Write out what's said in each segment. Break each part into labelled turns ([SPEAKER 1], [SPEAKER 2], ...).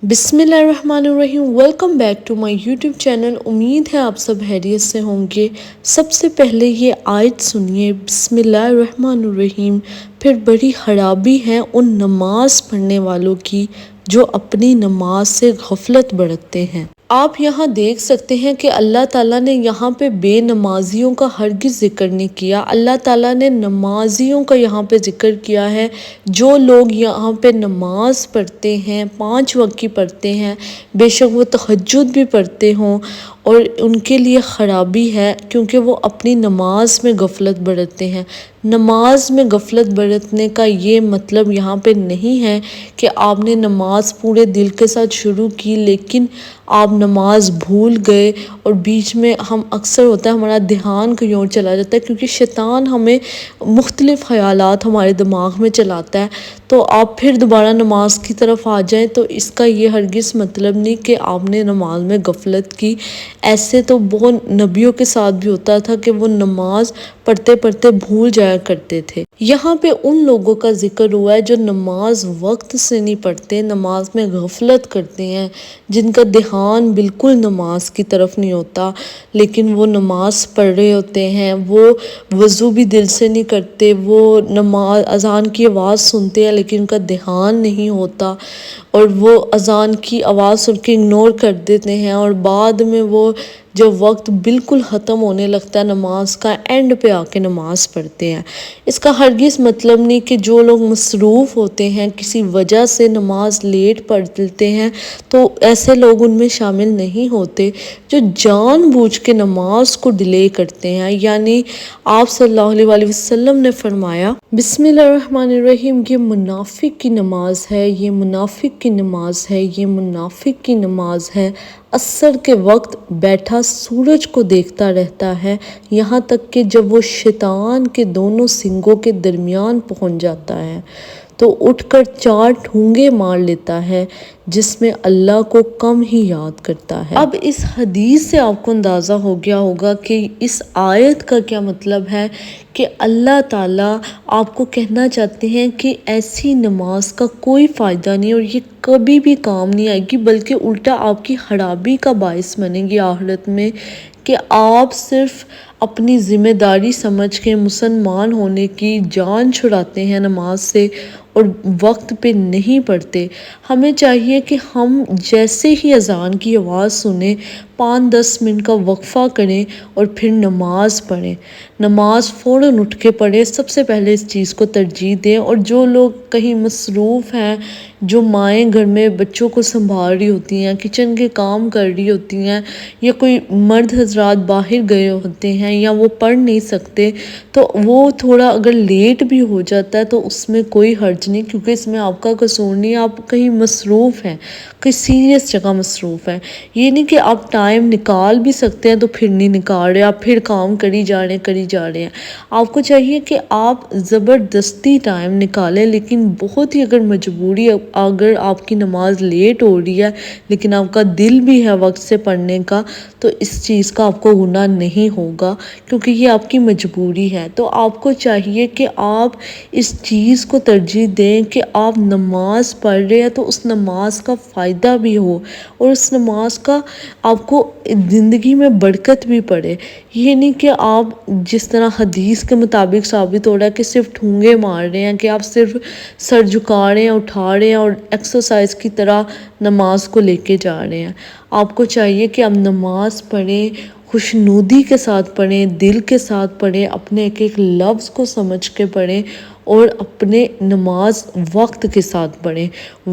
[SPEAKER 1] بسم اللہ الرحمن الرحیم، welcome back to my YouTube channel. امید ہے آپ سب خیریت سے ہوں گے۔ سب سے پہلے یہ آیت سنیے، بسم اللہ الرحمن الرحیم۔ پھر بڑی خرابی ہے ان نماز پڑھنے والوں کی جو اپنی نماز سے غفلت برتتے ہیں۔ آپ یہاں دیکھ سکتے ہیں کہ اللہ تعالیٰ نے یہاں پہ بے نمازیوں کا ہرگز ذکر نہیں کیا۔ اللہ تعالیٰ نے نمازیوں کا یہاں پہ ذکر کیا ہے۔ جو لوگ یہاں پہ نماز پڑھتے ہیں، 5 وقت کی پڑھتے ہیں، بے شک وہ تہجد بھی پڑھتے ہوں، اور ان کے لیے خرابی ہے کیونکہ وہ اپنی نماز میں غفلت برتتے ہیں۔ نماز میں غفلت برتنے کا یہ مطلب یہاں پہ نہیں ہے کہ آپ نے نماز پورے دل کے ساتھ شروع کی لیکن آپ نماز بھول گئے، اور بیچ میں ہم اکثر ہوتا ہے ہمارا دھیان کہیں اور چلا جاتا ہے کیونکہ شیطان ہمیں مختلف خیالات ہمارے دماغ میں چلاتا ہے، تو آپ پھر دوبارہ نماز کی طرف آ جائیں، تو اس کا یہ ہرگز مطلب نہیں کہ آپ نے نماز میں غفلت کی۔ ایسے تو بہت نبیوں کے ساتھ بھی ہوتا تھا کہ وہ نماز پڑھتے پڑھتے بھول جایا کرتے تھے۔ یہاں پہ ان لوگوں کا ذکر ہوا ہے جو نماز وقت سے نہیں پڑھتے، نماز میں غفلت کرتے ہیں، جن کا دھیان بالکل نماز کی طرف نہیں ہوتا، لیکن وہ نماز پڑھ رہے ہوتے ہیں، وہ وضو بھی دل سے نہیں کرتے، وہ نماز اذان کی آواز سنتے ہیں لیکن ان کا دھیان نہیں ہوتا، اور وہ اذان کی آواز سن کے اگنور کر دیتے ہیں، اور بعد میں وہ جب وقت بالکل ختم ہونے لگتا ہے نماز کا، اینڈ پہ آ کے نماز پڑھتے ہیں۔ اس کا ہرگز مطلب نہیں کہ جو لوگ مصروف ہوتے ہیں، کسی وجہ سے نماز لیٹ پڑھ لیتے ہیں، تو ایسے لوگ ان میں شامل نہیں ہوتے۔ جو جان بوجھ کے نماز کو ڈیلے کرتے ہیں، یعنی آپ صلی اللہ علیہ وسلم نے فرمایا، بسم اللہ الرحمن الرحیم، یہ منافق کی نماز ہے، یہ منافق کی نماز ہے، یہ منافق کی نماز ہے۔ عصر کے وقت بیٹھا سورج کو دیکھتا رہتا ہے یہاں تک کہ جب وہ شیطان کے دونوں سنگوں کے درمیان پہنچ جاتا ہے تو اٹھ کر 4 ٹھونگے مار لیتا ہے، جس میں اللہ کو کم ہی یاد کرتا ہے۔ اب اس حدیث سے آپ کو اندازہ ہو گیا ہوگا کہ اس آیت کا کیا مطلب ہے، کہ اللہ تعالیٰ آپ کو کہنا چاہتے ہیں کہ ایسی نماز کا کوئی فائدہ نہیں، اور یہ کبھی بھی کام نہیں آئے گی، بلکہ الٹا آپ کی خرابی کا باعث بنے گی آخرت میں، کہ آپ صرف اپنی ذمہ داری سمجھ کے مسلمان ہونے کی جان چھڑاتے ہیں نماز سے، اور وقت پہ نہیں پڑھتے۔ ہمیں چاہیے کہ ہم جیسے ہی اذان کی آواز سنیں 5-10 منٹ کا وقفہ کریں اور پھر نماز پڑھیں۔ نماز فوراً اٹھ کے پڑھیں، سب سے پہلے اس چیز کو ترجیح دیں۔ اور جو لوگ کہیں مصروف ہیں، جو مائیں گھر میں بچوں کو سنبھال رہی ہوتی ہیں، کچن کے کام کر رہی ہوتی ہیں، یا کوئی مرد حضرات باہر گئے ہوتے ہیں، یا وہ پڑھ نہیں سکتے، تو وہ تھوڑا اگر لیٹ بھی ہو جاتا ہے تو اس میں کوئی حرج نہیں، کیونکہ اس میں آپ کا قصور نہیں، آپ کہیں مصروف ہیں، کہیں سیریس جگہ مصروف ہیں۔ یہ نہیں کہ آپ ٹائم نکال بھی سکتے ہیں تو پھر نہیں نکال رہے، آپ پھر کام کری جا رہے ہیں۔ آپ کو چاہیے کہ آپ زبردستی ٹائم نکالیں، لیکن بہت ہی اگر مجبوری، اگر آپ کی نماز لیٹ ہو رہی ہے لیکن آپ کا دل بھی ہے وقت سے پڑھنے کا، تو اس چیز کا آپ کو گناہ نہیں ہوگا، کیونکہ یہ آپ کی مجبوری ہے۔ تو آپ کو چاہیے کہ آپ اس چیز کو ترجیح دیں کہ آپ نماز پڑھ رہے ہیں تو اس نماز کا فائدہ بھی ہو، اور اس نماز کا آپ کو زندگی میں برکت بھی پڑے۔ یہ نہیں کہ آپ جس طرح حدیث کے مطابق ثابت ہو رہا ہے کہ صرف ٹھونگے مار رہے ہیں، کہ آپ صرف سر جھکا رہے ہیں، اٹھا رہے ہیں، اور ایکسرسائز کی طرح نماز کو لے کے جا رہے ہیں۔ آپ کو چاہیے کہ آپ نماز پڑھیں، خوشنودی کے ساتھ پڑھیں، دل کے ساتھ پڑھیں، اپنے ایک ایک لفظ کو سمجھ کے پڑھیں، اور اپنے نماز وقت کے ساتھ پڑھیں۔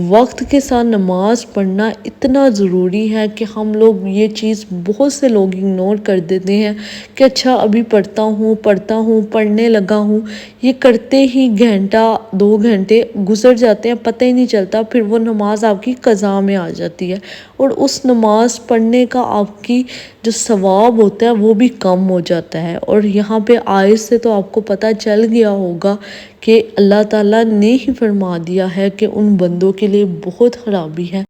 [SPEAKER 1] وقت کے ساتھ نماز پڑھنا اتنا ضروری ہے کہ ہم لوگ یہ چیز بہت سے لوگ اگنور کر دیتے ہیں کہ اچھا ابھی پڑھتا ہوں، پڑھنے لگا ہوں، یہ کرتے ہی گھنٹہ 2 گھنٹے گزر جاتے ہیں، پتہ ہی نہیں چلتا، پھر وہ نماز آپ کی قضا میں آ جاتی ہے، اور اس نماز پڑھنے کا آپ کی جو ثواب ہوتا ہے وہ بھی کم ہو جاتا ہے۔ اور یہاں پہ آیت سے تو آپ کو پتہ چل گیا ہوگا کہ اللہ تعالیٰ نے ہی فرما دیا ہے کہ ان بندوں کے لیے بہت خرابی ہے